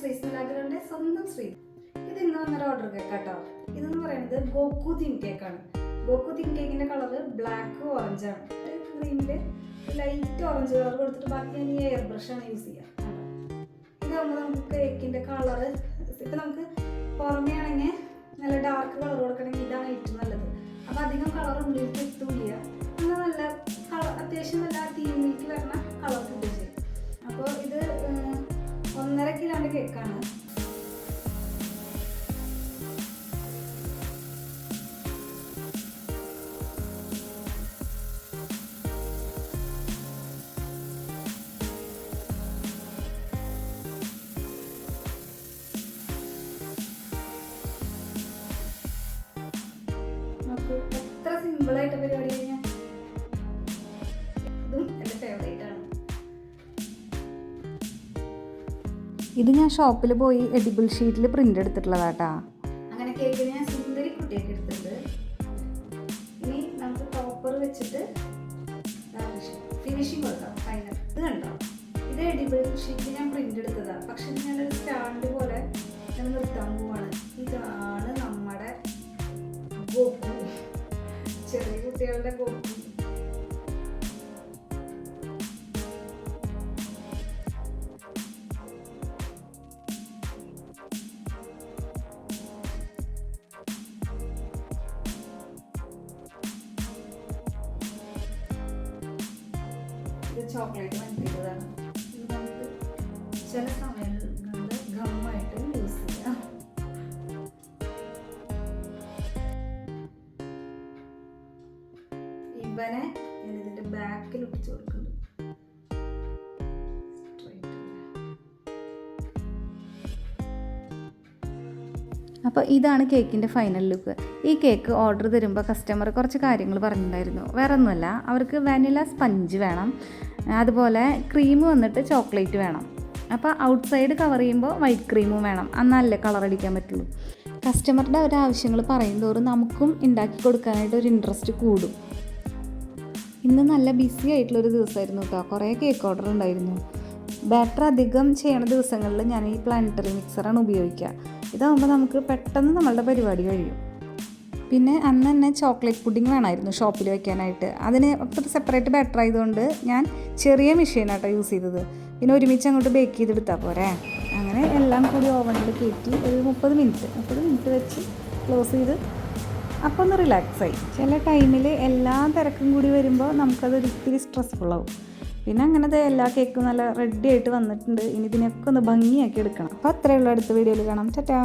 ശ്രീസിലാഗ്രന്റെ സ്വന്തം ശ്രീ. ഇത് ഇന്ന് വന്നൊരു ഓർഡർ കേക്ക് കേട്ടോ. ഇതെന്ന് പറയുന്നത് ഗോക്കു തീം കേക്കാണ്. ഗോക്കു തീം കേക്കിന്റെ കളറ് ബ്ലാക്ക് ഓറഞ്ച് ആണ്. ക്രീമില് ലൈറ്റ് ഓറഞ്ച് കളർ കൊടുത്തിട്ട് ബാക്കി ഞാൻ ഈ എയർ ബ്രഷാണ് യൂസ് ചെയ്യുക. ഇതാകുമ്പോൾ നമുക്ക് കേക്കിന്റെ കളറ് ഇപ്പം നമുക്ക് പുറമേ ആണെങ്കിൽ നല്ല ഡാർക്ക് കളർ കൊടുക്കണമെങ്കിൽ ഇതാണ് ഏറ്റവും നല്ലത്. അപ്പം അധികം കളർ ഉള്ളിലേക്ക് എത്തൂല്ല. എന്നാൽ നല്ല കളർ അത്യാവശ്യം നല്ല തീമിലേക്ക് വരുന്ന കളർ കിട്ടുകയും ചെയ്യും. അപ്പോൾ ഇത് 1.5 കിലോൻ്റെ കേക്കാണ്. എത്ര സിമ്പിളായിട്ട് പരിപാടി കഴിഞ്ഞാൽ ഇതും എൻ്റെ ഫേവറേറ്റ് ആണ്. ഇത് ഞാൻ ഷോപ്പിൽ പോയി എഡിബിൾ ഷീറ്റിൽ പ്രിന്റ് എടുത്തിട്ടുള്ളതാട്ടാ. അങ്ങനെ കേക്ക് ഞാൻ സുന്ദരി കുട്ടിയൊക്കെ എടുത്തിട്ടുണ്ട്. ഇനി നമുക്ക് ടോപ്പർ വെച്ചിട്ട് ഫിനിഷിങ് കൊടുക്കാം. ഫൈനൽ ഇത് കണ്ടോ, ഇത് എഡിബിൾ ഷീറ്റ് ഞാൻ പ്രിന്റ് എടുത്തതാണ്. പക്ഷെ ഇത് ഞാനൊരു സ്റ്റാൻഡ് പോലെ ഞാൻ നിർത്താൻ പോവാണ്. ഇതാണ് നമ്മുടെ ഗോക്കു, ചെറിയ കുട്ടികളുടെ ഗോക്കു. ഇത് ചോക്ലേറ്റ് മനസ്സിലതാണ്. ഇത് നമുക്ക് ചില സമയങ്ങളിൽ ഗമ്മായിട്ട് യൂസ് ചെയ്യാം. ഇവനെ ഞാൻ ഇതിൻ്റെ ബാക്കിൽ ഒട്ടിച്ചു കൊടുക്കുന്നുണ്ട്. അപ്പോൾ ഇതാണ് കേക്കിൻ്റെ ഫൈനൽ ലുക്ക്. ഈ കേക്ക് ഓർഡർ തരുമ്പോൾ കസ്റ്റമർ കുറച്ച് കാര്യങ്ങൾ പറഞ്ഞിട്ടുണ്ടായിരുന്നു. വേറെ ഒന്നുമല്ല, അവർക്ക് വാനില സ്പഞ്ച് വേണം, അതുപോലെ ക്രീം വന്നിട്ട് ചോക്ലേറ്റ് വേണം. അപ്പോൾ ഔട്ട് സൈഡ് കവർ ചെയ്യുമ്പോൾ വൈറ്റ് ക്രീമും വേണം, എന്നാലല്ലേ കളർ അടിക്കാൻ പറ്റുള്ളൂ. കസ്റ്റമറുടെ ഒരു ആവശ്യങ്ങൾ പറയും തോറും നമുക്കും ഉണ്ടാക്കി കൊടുക്കാനായിട്ട് ഒരു ഇൻട്രസ്റ്റ് കൂടും. ഇന്ന് നല്ല ബിസി ആയിട്ടുള്ളൊരു ദിവസമായിരുന്നു കേട്ടോ. കുറേ കേക്ക് ഓർഡർ ഉണ്ടായിരുന്നു. ബാറ്റർ അധികം ചെയ്യണ ദിവസങ്ങളിൽ ഞാൻ ഈ പ്ലാനറ്ററി മിക്സറാണ് ഉപയോഗിക്കുക. ഇതാകുമ്പോൾ നമുക്ക് പെട്ടെന്ന് നമ്മളുടെ പരിപാടി കഴിയും. പിന്നെ അന്ന് തന്നെ ചോക്ലേറ്റ് പുഡിംഗ് വേണമായിരുന്നു ഷോപ്പിൽ വയ്ക്കാനായിട്ട്. അതിന് സെപ്പറേറ്റ് ബാറ്റർ ആയതുകൊണ്ട് ഞാൻ ചെറിയ മെഷീനാട്ടോ യൂസ് ചെയ്തത്. പിന്നെ ഒരുമിച്ച് അങ്ങോട്ട് ബേക്ക് ചെയ്തെടുത്താൽ പോരെ. അങ്ങനെ എല്ലാം കൂടി ഓവനിൽ കയറ്റി ഒരു 30 മിനിറ്റ് വെച്ച് ക്ലോസ് ചെയ്ത് അപ്പോൾ ഒന്ന് റിലാക്സായി. ചില ടൈമിൽ എല്ലാ തിരക്കും കൂടി വരുമ്പോൾ നമുക്കത് ഒരിത്തിരി സ്ട്രെസ്ഫുള്ളാവും. പിന്നെ അങ്ങനത്തെ എല്ലാ കേക്കും നല്ല റെഡി ആയിട്ട് വന്നിട്ടുണ്ട്. ഇനി ഇതിനൊക്കെ ഒന്ന് ഭംഗിയാക്കി എടുക്കണം. അപ്പോൾ അത്രയേ ഉള്ളൂ. അടുത്ത വീഡിയോയിൽ കാണാം. ടാറ്റാ.